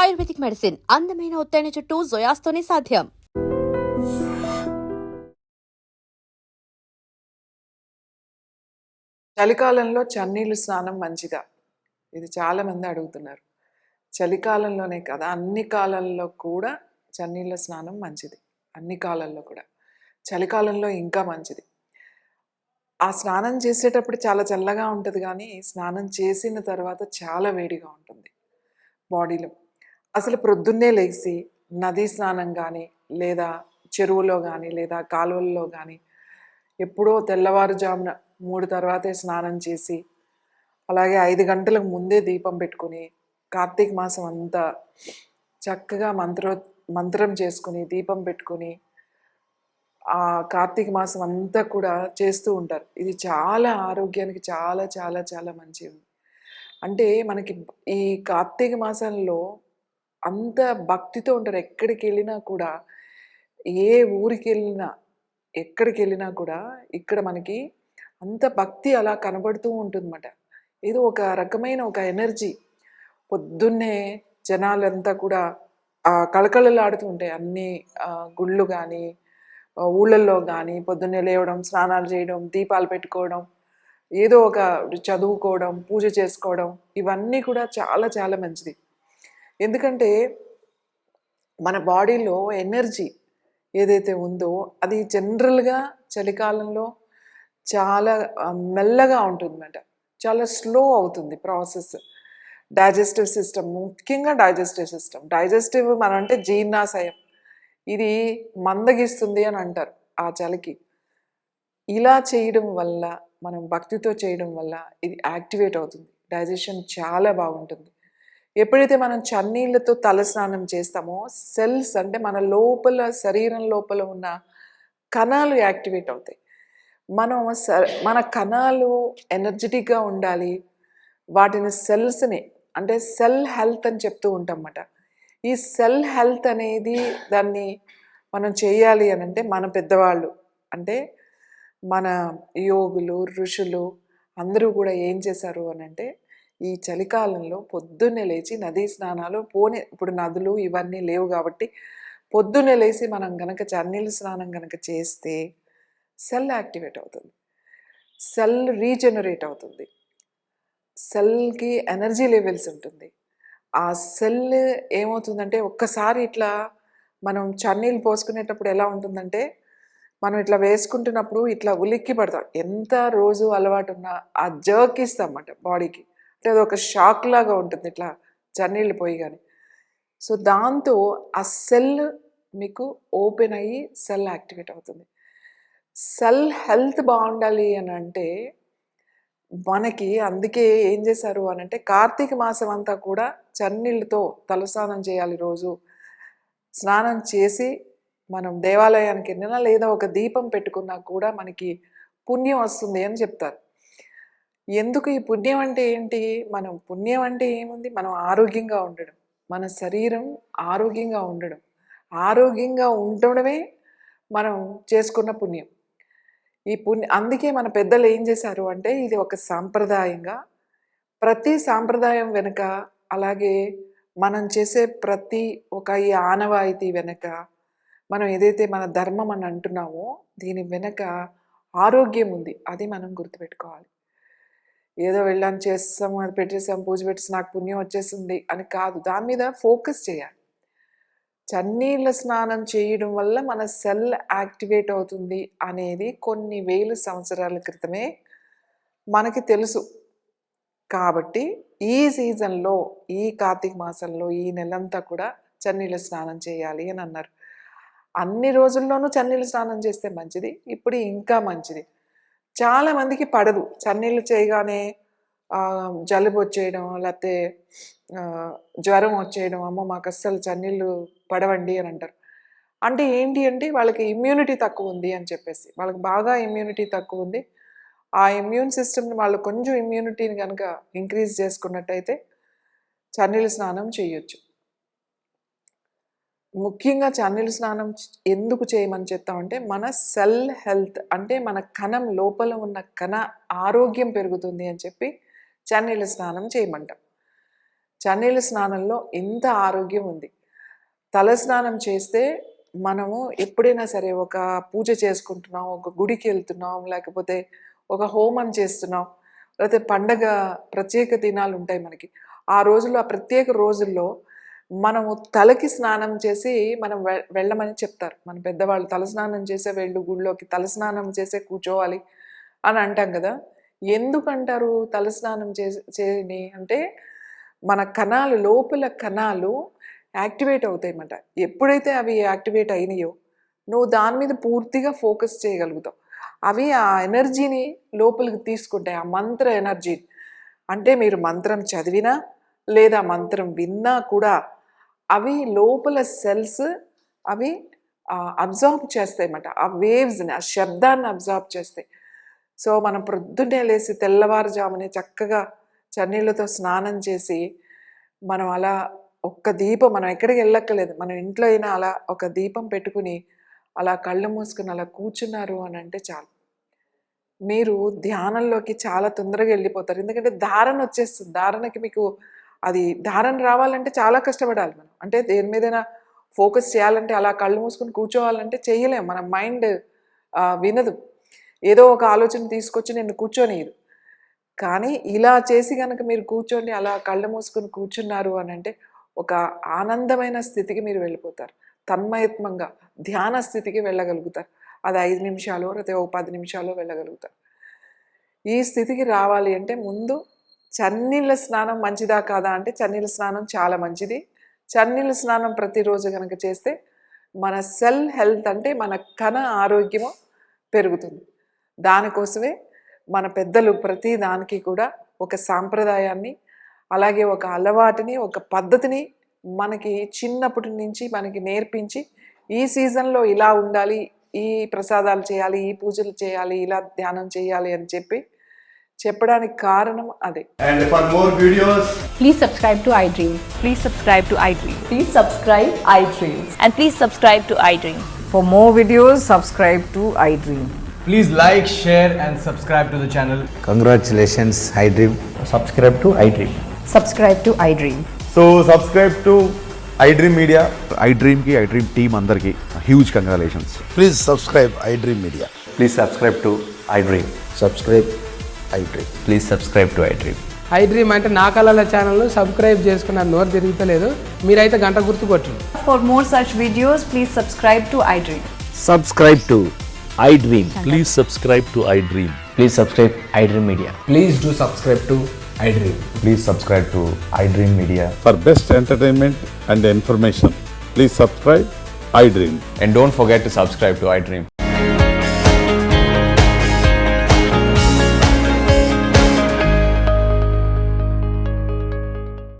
Ayurvedic medicine అందమైన ఒత్తైన చుట్టూ జొయాస్తోనే సాధ్యం. చలికాలంలో చన్నీళ్ళు స్నానం మంచిదా? ఇది చాలామంది అడుగుతున్నారు. చలికాలంలోనే కదా, అన్ని కాలాల్లో కూడా చన్నీళ్ళ స్నానం మంచిది. అన్ని కాలాల్లో కూడా. చలికాలంలో ఇంకా మంచిది. ఆ స్నానం చేసేటప్పుడు చాలా చల్లగా ఉంటుంది కానీ, స్నానం చేసిన తర్వాత చాలా వేడిగా ఉంటుంది బాడీలో. అసలు ప్రొద్దున్నే లేచి నదీ స్నానం కానీ, లేదా చెరువులో కానీ, లేదా కాలువల్లో కానీ ఎప్పుడో తెల్లవారుజామున 3 తర్వాతే స్నానం చేసి, అలాగే 5 గంటలకు ముందే దీపం పెట్టుకుని, కార్తీక మాసం అంతా చక్కగా మంత్రం చేసుకుని, దీపం పెట్టుకుని, ఆ కార్తీక మాసం అంతా కూడా చేస్తూ ఉంటారు. ఇది చాలా ఆరోగ్యానికి చాలా చాలా చాలా మంచిది. అంటే మనకి ఈ కార్తీక మాసంలో అంత భక్తితో ఉంటారు. ఎక్కడికి వెళ్ళినా కూడా, ఏ ఊరికి వెళ్ళినా, ఎక్కడికి వెళ్ళినా కూడా ఇక్కడ మనకి అంత భక్తి అలా కనబడుతూ ఉంటుందన్నమాట. ఏదో ఒక రకమైన ఒక ఎనర్జీ. పొద్దున్నే జనాలంతా కూడా కళకళలాడుతూ ఉంటాయి. అన్ని గుళ్ళు కానీ, ఊళ్ళల్లో కానీ పొద్దున్నే లేవడం, స్నానాలు చేయడం, దీపాలు పెట్టుకోవడం, ఏదో ఒక చదువుకోవడం, పూజ చేసుకోవడం, ఇవన్నీ కూడా చాలా చాలా మంచిది. ఎందుకంటే మన బాడీలో ఎనర్జీ ఏదైతే ఉందో అది జనరల్గా చలికాలంలో చాలా మెల్లగా ఉంటుందన్నమాట. చాలా స్లో అవుతుంది ప్రాసెస్. డైజెస్టివ్ సిస్టమ్, ముఖ్యంగా డైజెస్టివ్ మనం అంటే జీర్ణాశయం, ఇది మందగిస్తుంది అని అంటారు ఆ చలికి. ఇలా చేయడం వల్ల, మనం భక్తితో చేయడం వల్ల ఇది యాక్టివేట్ అవుతుంది. డైజెషన్ చాలా బాగుంటుంది. ఎప్పుడైతే మనం చన్నీళ్ళతో తలస్నానం చేస్తామో సెల్స్, అంటే మన లోపల శరీరం లోపల ఉన్న కణాలు యాక్టివేట్ అవుతాయి. మన కణాలు ఎనర్జెటిక్గా ఉండాలి. వాటిని సెల్స్ని, అంటే సెల్ హెల్త్ అని చెప్తూ ఉంటాం అన్నమాట. ఈ సెల్ హెల్త్ అనేది దాన్ని మనం చేయాలి అని అంటే మన పెద్దవాళ్ళు, అంటే మన యోగులు, ఋషులు అందరూ కూడా ఏం చేశారు అని అంటే, ఈ చలికాలంలో పొద్దున్నే లేచి నదీ స్నానాలు, ఇప్పుడు నదులు ఇవన్నీ లేవు కాబట్టి పొద్దున్నే లేచి మనం గనక చన్నీళ్ళ స్నానం గనక చేస్తే సెల్ యాక్టివేట్ అవుతుంది, సెల్ రీజనరేట్ అవుతుంది, సెల్కి ఎనర్జీ లెవెల్స్ ఉంటుంది. ఆ సెల్ ఏమవుతుందంటే, ఒక్కసారి ఇట్లా మనం చన్నీళ్ళు పోసుకునేటప్పుడు ఎలా ఉంటుందంటే, మనం ఇట్లా వేసుకుంటున్నప్పుడు ఇట్లా ఉలిక్కి పడతాం. ఎంత రోజు అలవాటు ఉన్నా ఆ జర్క్ ఇస్తాం అన్నమాట బాడీకి. అంటే అది ఒక షాక్ లాగా ఉంటుంది ఇట్లా చన్నీళ్ళు పోయగానే. సో దాంతో ఆ సెల్ మీకు ఓపెన్ అయ్యి సెల్ యాక్టివేట్ అవుతుంది. సెల్ హెల్త్ బాగుండాలి అని అంటే మనకి అందుకే ఏం చేశారు అని అంటే, కార్తీక మాసం అంతా కూడా చన్నీళ్ళతో తలస్నానం చేయాలి. రోజు స్నానం చేసి మనం దేవాలయానికి వెళ్ళినా లేదా ఒక దీపం పెట్టుకున్నా కూడా మనకి పుణ్యం వస్తుంది అని చెప్తారు. ఎందుకు ఈ పుణ్యం అంటే ఏంటి? మనం పుణ్యం అంటే ఏముంది? మనం ఆరోగ్యంగా ఉండడం, మన శరీరం ఆరోగ్యంగా ఉండడం, ఆరోగ్యంగా ఉండడమే మనం చేసుకున్న పుణ్యం. ఈ అందుకే మన పెద్దలు ఏం చేశారు అంటే, ఇది ఒక సాంప్రదాయంగా, ప్రతి సాంప్రదాయం వెనుక, అలాగే మనం చేసే ప్రతి ఒక ఈ ఆనవాయితీ వెనక, మనం ఏదైతే మన ధర్మం అని అంటున్నామో దీని వెనక ఆరోగ్యం ఉంది. అది మనం గుర్తుపెట్టుకోవాలి. ఏదో వెళ్ళాం, చేస్తాము, అది పెట్టేసాం, పూజ పెట్టేసి నాకు పుణ్యం వచ్చేసింది అని కాదు. దాని మీద ఫోకస్ చేయాలి. చన్నీళ్ళ స్నానం చేయడం వల్ల మన సెల్ యాక్టివేట్ అవుతుంది అనేది కొన్ని వేల సంవత్సరాల క్రితమే మనకి తెలుసు. కాబట్టి ఈ సీజన్లో, ఈ కార్తీక మాసంలో, ఈ నెలంతా కూడా చన్నీళ్ళ స్నానం చేయాలి అని అన్నారు. అన్ని రోజుల్లోనూ చన్నీళ్ళ స్నానం చేస్తే మంచిది. ఇప్పుడు ఇంకా మంచిది. చాలామందికి పడదు. చన్నీళ్ళు చేయగానే జలుబు వచ్చేయడం, లేకపోతే జ్వరం వచ్చేయడం, అమ్మో మాకు అస్సలు చన్నీళ్ళు పడవండి అని అంటారు. అంటే ఏంటి అంటే, వాళ్ళకి ఇమ్యూనిటీ తక్కువ ఉంది అని చెప్పేసి. వాళ్ళకి బాగా ఇమ్యూనిటీ తక్కువ ఉంది. ఆ ఇమ్యూన్ సిస్టమ్ని వాళ్ళు కొంచెం ఇమ్యూనిటీని కనుక ఇంక్రీజ్ చేసుకున్నట్టయితే చన్నీళ్ళ స్నానం చేయొచ్చు. ముఖ్యంగా చన్నీళ్ళ స్నానం ఎందుకు చేయమని చెప్తామంటే, మన సెల్ హెల్త్, అంటే మన కణం లోపల ఉన్న కణ ఆరోగ్యం పెరుగుతుంది అని చెప్పి చన్నీళ్ళ స్నానం చేయమంటాం. చన్నీళ్ళ స్నానంలో ఎంత ఆరోగ్యం ఉంది. తల స్నానం చేస్తే మనము ఎప్పుడైనా సరే ఒక పూజ చేసుకుంటున్నాం, ఒక గుడికి వెళ్తున్నాం, లేకపోతే ఒక హోమం చేస్తున్నాం, లేకపోతే పండగ ప్రత్యేక దినాలు ఉంటాయి మనకి. ఆ రోజుల్లో, ఆ ప్రత్యేక రోజుల్లో మనము తలకి స్నానం చేసి మనం వెళ్ళమని చెప్తారు మన పెద్దవాళ్ళు. తల స్నానం చేసే వెళ్ళు గుడిలోకి, తల స్నానం చేసే కూర్చోవాలి అని అంటాం కదా. ఎందుకంటారు తల స్నానం చేయని అంటే మన కణాలు, లోపల కణాలు యాక్టివేట్ అవుతాయన్నమాట. ఎప్పుడైతే అవి యాక్టివేట్ అయినాయో నువ్వు దాని మీద పూర్తిగా ఫోకస్ చేయగలుగుతావు. అవి ఆ ఎనర్జీని లోపలికి తీసుకుంటాయి, ఆ మంత్ర ఎనర్జీని. అంటే మీరు మంత్రం చదివినా లేదా మంత్రం విన్నా కూడా అవి లోపల సెల్స్ అవి అబ్జార్బ్ చేస్తాయి అన్నమాట. ఆ వేవ్స్ని, ఆ శబ్దాన్ని అబ్జార్బ్ చేస్తాయి. సో మనం ప్రొద్దున్నే లేసి తెల్లవారుజామునే చక్కగా చన్నీళ్ళతో స్నానం చేసి మనం అలా ఒక్క దీపం, మనం ఎక్కడికి వెళ్ళక్కర్లేదు, మనం ఇంట్లో అయినా అలా ఒక దీపం పెట్టుకుని అలా కళ్ళు మూసుకుని అలా కూర్చున్నారు అని అంటే చాలు, మీరు ధ్యానంలోకి చాలా తొందరగా వెళ్ళిపోతారు. ఎందుకంటే ధారణ వచ్చేస్తుంది. ధారణకి మీకు అది ధారణ రావాలంటే చాలా కష్టపడాలి మనం. అంటే దేని మీదైనా ఫోకస్ చేయాలంటే అలా కళ్ళు మూసుకొని కూర్చోవాలంటే చేయలేం. మన మైండ్ వినదు, ఏదో ఒక ఆలోచన తీసుకొచ్చి నిన్ను కూర్చోనియదు. కానీ ఇలా చేసి కనుక మీరు కూర్చోండి, అలా కళ్ళు మూసుకొని కూర్చున్నారు అని అంటే ఒక ఆనందమైన స్థితికి మీరు వెళ్ళిపోతారు. తన్మయత్వంగా ధ్యాన స్థితికి వెళ్ళగలుగుతారు. అది 5 నిమిషాలు లేకపోతే ఒక 10 నిమిషాలు వెళ్ళగలుగుతారు. ఈ స్థితికి రావాలి అంటే ముందు చన్నీళ్ళ స్నానం మంచిదా కాదా అంటే చన్నీళ్ళ స్నానం చాలా మంచిది. చన్నీళ్ళ స్నానం ప్రతిరోజు కనుక చేస్తే మన సెల్ హెల్త్ అంటే మన కణ ఆరోగ్యము పెరుగుతుంది. దానికోసమే మన పెద్దలు ప్రతి దానికి కూడా ఒక సాంప్రదాయాన్ని, అలాగే ఒక అలవాటుని, ఒక పద్ధతిని మనకి చిన్నప్పటి నుంచి మనకి నేర్పించి ఈ సీజన్లో ఇలా ఉండాలి, ఈ ప్రసాదాలు చేయాలి, ఈ పూజలు చేయాలి, ఇలా ధ్యానం చేయాలి అని చెప్పడానికి కారణం అదే. And for more videos, Please subscribe to iDream. Please subscribe to iDream. Please subscribe iDream. And please subscribe to iDream. For more videos, subscribe to iDream. please like, share and subscribe to the channel. Congratulations, iDream. subscribe to iDream. Subscribe to iDream. So subscribe to iDream Media. iDream team అందరికి huge congratulations. Please subscribe iDream Media. Please subscribe to iDream. Subscribe iDream. Please subscribe to iDream. iDream అంటే నా కళల ఛానల్ను subscribe చేసుకున్న నోరు తిరుగుతలేదు, మీరైతే గంట గుర్తు కొట్టండి. For more such videos, please subscribe to iDream. Subscribe to iDream. Please subscribe to iDream. Please subscribe iDream Media. Please do subscribe to iDream. Please subscribe to iDream Media. For best entertainment and information, please subscribe iDream. And don't forget to subscribe to iDream.